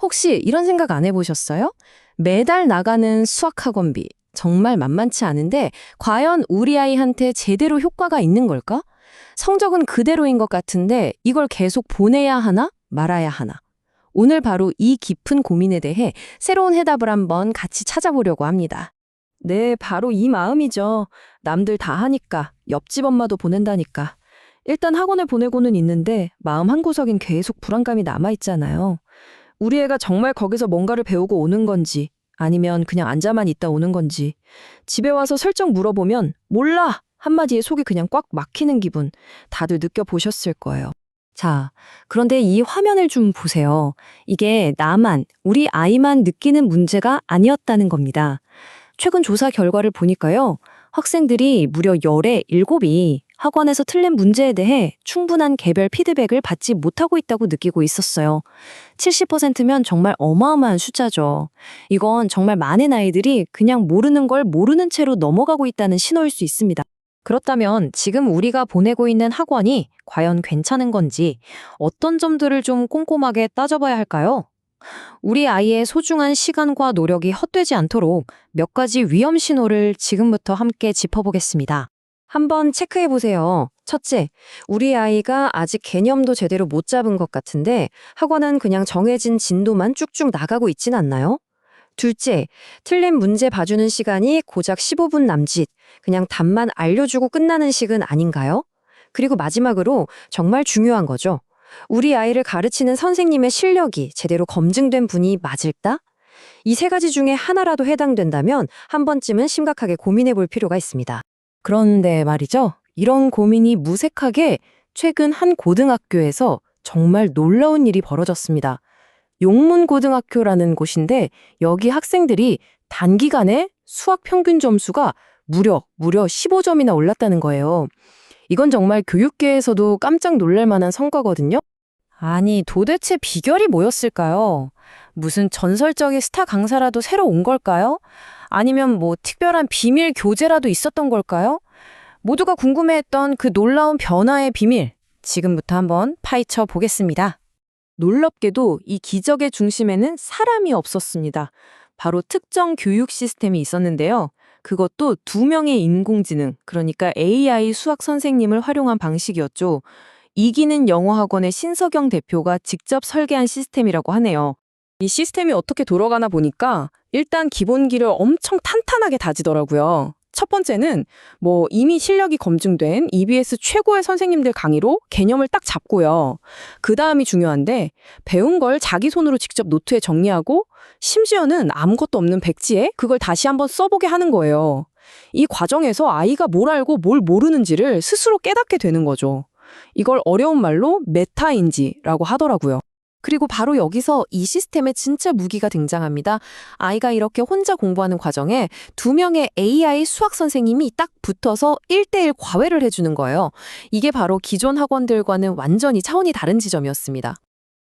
혹시 이런 생각 안 해보셨어요? 매달 나가는 수학학원비. 정말 만만치 않은데 과연 우리 아이한테 제대로 효과가 있는 걸까? 성적은 그대로인 것 같은데 이걸 계속 보내야 하나 말아야 하나? 오늘 바로 이 깊은 고민에 대해 새로운 해답을 한번 같이 찾아보려고 합니다. 네, 바로 이 마음이죠. 남들 다 하니까, 옆집 엄마도 보낸다니까. 일단 학원을 보내고는 있는데 마음 한구석엔 계속 불안감이 남아있잖아요. 우리 애가 정말 거기서 뭔가를 배우고 오는 건지 아니면 그냥 앉아만 있다 오는 건지 집에 와서 슬쩍 물어보면 몰라! 한마디에 속이 그냥 꽉 막히는 기분 다들 느껴보셨을 거예요. 자, 그런데 이 화면을 좀 보세요. 이게 나만, 우리 아이만 느끼는 문제가 아니었다는 겁니다. 최근 조사 결과를 보니까요. 학생들이 무려 열의 7이 학원에서 틀린 문제에 대해 충분한 개별 피드백을 받지 못하고 있다고 느끼고 있었어요. 70%면 정말 어마어마한 숫자죠. 이건 정말 많은 아이들이 그냥 모르는 걸 모르는 채로 넘어가고 있다는 신호일 수 있습니다. 그렇다면 지금 우리가 보내고 있는 학원이 과연 괜찮은 건지 어떤 점들을 좀 꼼꼼하게 따져봐야 할까요? 우리 아이의 소중한 시간과 노력이 헛되지 않도록 몇 가지 위험 신호를 지금부터 함께 짚어보겠습니다. 한번 체크해 보세요. 첫째, 우리 아이가 아직 개념도 제대로 못 잡은 것 같은데 학원은 그냥 정해진 진도만 쭉쭉 나가고 있진 않나요? 둘째, 틀린 문제 봐주는 시간이 고작 15분 남짓, 그냥 답만 알려주고 끝나는 식은 아닌가요? 그리고 마지막으로 정말 중요한 거죠. 우리 아이를 가르치는 선생님의 실력이 제대로 검증된 분이 맞을까? 이 세 가지 중에 하나라도 해당된다면 한 번쯤은 심각하게 고민해 볼 필요가 있습니다. 그런데 말이죠. 이런 고민이 무색하게 최근 한 고등학교에서 정말 놀라운 일이 벌어졌습니다. 용문고등학교라는 곳인데 여기 학생들이 단기간에 수학 평균 점수가 무려 15점이나 올랐다는 거예요. 이건 정말 교육계에서도 깜짝 놀랄 만한 성과거든요. 아니, 도대체 비결이 뭐였을까요? 무슨 전설적인 스타 강사라도 새로 온 걸까요? 아니면 뭐 특별한 비밀 교재라도 있었던 걸까요? 모두가 궁금해했던 그 놀라운 변화의 비밀, 지금부터 한번 파헤쳐 보겠습니다. 놀랍게도 이 기적의 중심에는 사람이 없었습니다. 바로 특정 교육 시스템이 있었는데요. 그것도 2명의 인공지능, 그러니까 AI 수학 선생님을 활용한 방식이었죠. 이기는 영어학원의 신석영 대표가 직접 설계한 시스템이라고 하네요. 이 시스템이 어떻게 돌아가나 보니까 일단 기본기를 엄청 탄탄하게 다지더라고요. 첫 번째는 이미 실력이 검증된 EBS 최고의 선생님들 강의로 개념을 딱 잡고요. 그 다음이 중요한데 배운 걸 자기 손으로 직접 노트에 정리하고 심지어는 아무것도 없는 백지에 그걸 다시 한번 써보게 하는 거예요. 이 과정에서 아이가 뭘 알고 뭘 모르는지를 스스로 깨닫게 되는 거죠. 이걸 어려운 말로 메타인지라고 하더라고요. 그리고 바로 여기서 이 시스템의 진짜 무기가 등장합니다. 아이가 이렇게 혼자 공부하는 과정에 2명의 AI 수학 선생님이 딱 붙어서 1대1 과외를 해주는 거예요. 이게 바로 기존 학원들과는 완전히 차원이 다른 지점이었습니다.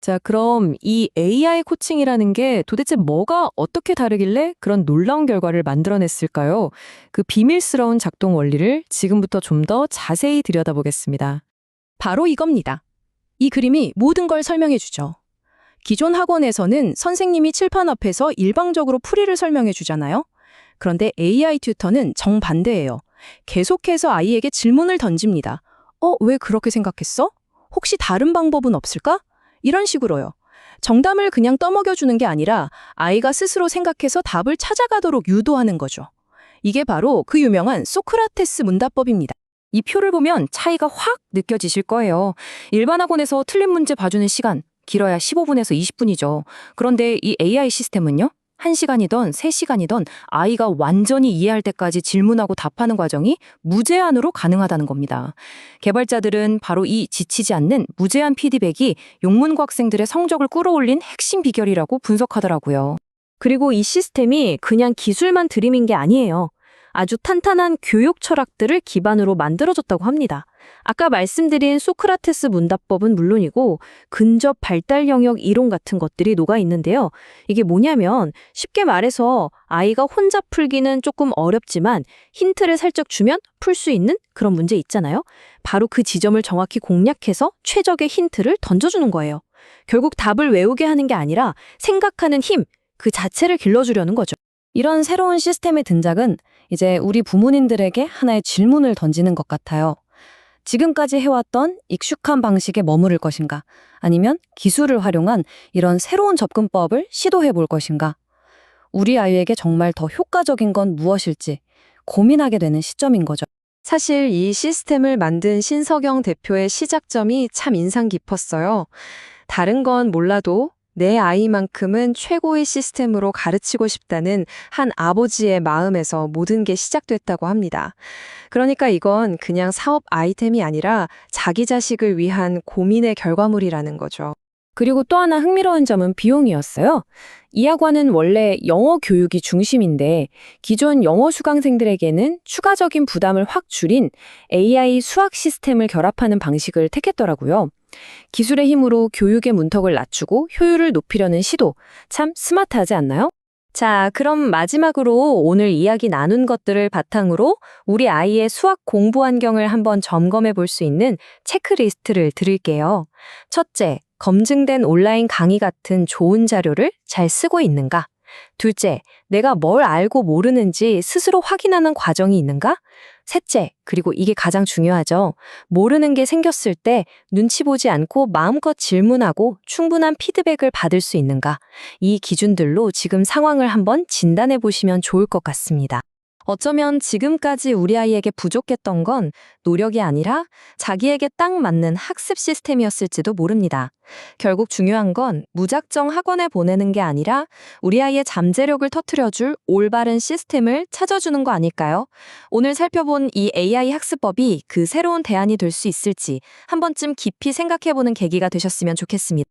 자, 그럼 이 AI 코칭이라는 게 도대체 뭐가 어떻게 다르길래 그런 놀라운 결과를 만들어냈을까요? 그 비밀스러운 작동 원리를 지금부터 좀 더 자세히 들여다보겠습니다. 바로 이겁니다. 이 그림이 모든 걸 설명해 주죠. 기존 학원에서는 선생님이 칠판 앞에서 일방적으로 풀이를 설명해 주잖아요. 그런데 AI 튜터는 정반대예요. 계속해서 아이에게 질문을 던집니다. 왜 그렇게 생각했어? 혹시 다른 방법은 없을까? 이런 식으로요. 정답을 그냥 떠먹여주는 게 아니라 아이가 스스로 생각해서 답을 찾아가도록 유도하는 거죠. 이게 바로 그 유명한 소크라테스 문답법입니다. 이 표를 보면 차이가 확 느껴지실 거예요. 일반 학원에서 틀린 문제 봐주는 시간, 길어야 15분에서 20분이죠. 그런데 이 AI 시스템은요? 1시간이든 3시간이든 아이가 완전히 이해할 때까지 질문하고 답하는 과정이 무제한으로 가능하다는 겁니다. 개발자들은 바로 이 지치지 않는 무제한 피드백이 용문고 학생들의 성적을 끌어올린 핵심 비결이라고 분석하더라고요. 그리고 이 시스템이 그냥 기술만 들이민 게 아니에요. 아주 탄탄한 교육 철학들을 기반으로 만들어졌다고 합니다. 아까 말씀드린 소크라테스 문답법은 물론이고 근접 발달 영역 이론 같은 것들이 녹아 있는데요. 이게 뭐냐면 쉽게 말해서 아이가 혼자 풀기는 조금 어렵지만 힌트를 살짝 주면 풀 수 있는 그런 문제 있잖아요. 바로 그 지점을 정확히 공략해서 최적의 힌트를 던져주는 거예요. 결국 답을 외우게 하는 게 아니라 생각하는 힘, 그 자체를 길러주려는 거죠. 이런 새로운 시스템의 등장은 이제 우리 부모님들에게 하나의 질문을 던지는 것 같아요. 지금까지 해왔던 익숙한 방식에 머무를 것인가? 아니면 기술을 활용한 이런 새로운 접근법을 시도해 볼 것인가? 우리 아이에게 정말 더 효과적인 건 무엇일지 고민하게 되는 시점인 거죠. 사실 이 시스템을 만든 신석영 대표의 시작점이 참 인상 깊었어요. 다른 건 몰라도 내 아이만큼은 최고의 시스템으로 가르치고 싶다는 한 아버지의 마음에서 모든 게 시작됐다고 합니다. 그러니까 이건 그냥 사업 아이템이 아니라 자기 자식을 위한 고민의 결과물이라는 거죠. 그리고 또 하나 흥미로운 점은 비용이었어요. 이 학원은 원래 영어 교육이 중심인데 기존 영어 수강생들에게는 추가적인 부담을 확 줄인 AI 수학 시스템을 결합하는 방식을 택했더라고요. 기술의 힘으로 교육의 문턱을 낮추고 효율을 높이려는 시도, 참 스마트하지 않나요? 자, 그럼 마지막으로 오늘 이야기 나눈 것들을 바탕으로 우리 아이의 수학 공부 환경을 한번 점검해 볼 수 있는 체크리스트를 드릴게요. 첫째, 검증된 온라인 강의 같은 좋은 자료를 잘 쓰고 있는가? 둘째, 내가 뭘 알고 모르는지 스스로 확인하는 과정이 있는가? 셋째, 그리고 이게 가장 중요하죠. 모르는 게 생겼을 때 눈치 보지 않고 마음껏 질문하고 충분한 피드백을 받을 수 있는가? 이 기준들로 지금 상황을 한번 진단해 보시면 좋을 것 같습니다. 어쩌면 지금까지 우리 아이에게 부족했던 건 노력이 아니라 자기에게 딱 맞는 학습 시스템이었을지도 모릅니다. 결국 중요한 건 무작정 학원에 보내는 게 아니라 우리 아이의 잠재력을 터트려줄 올바른 시스템을 찾아주는 거 아닐까요? 오늘 살펴본 이 AI 학습법이 그 새로운 대안이 될 수 있을지 한 번쯤 깊이 생각해보는 계기가 되셨으면 좋겠습니다.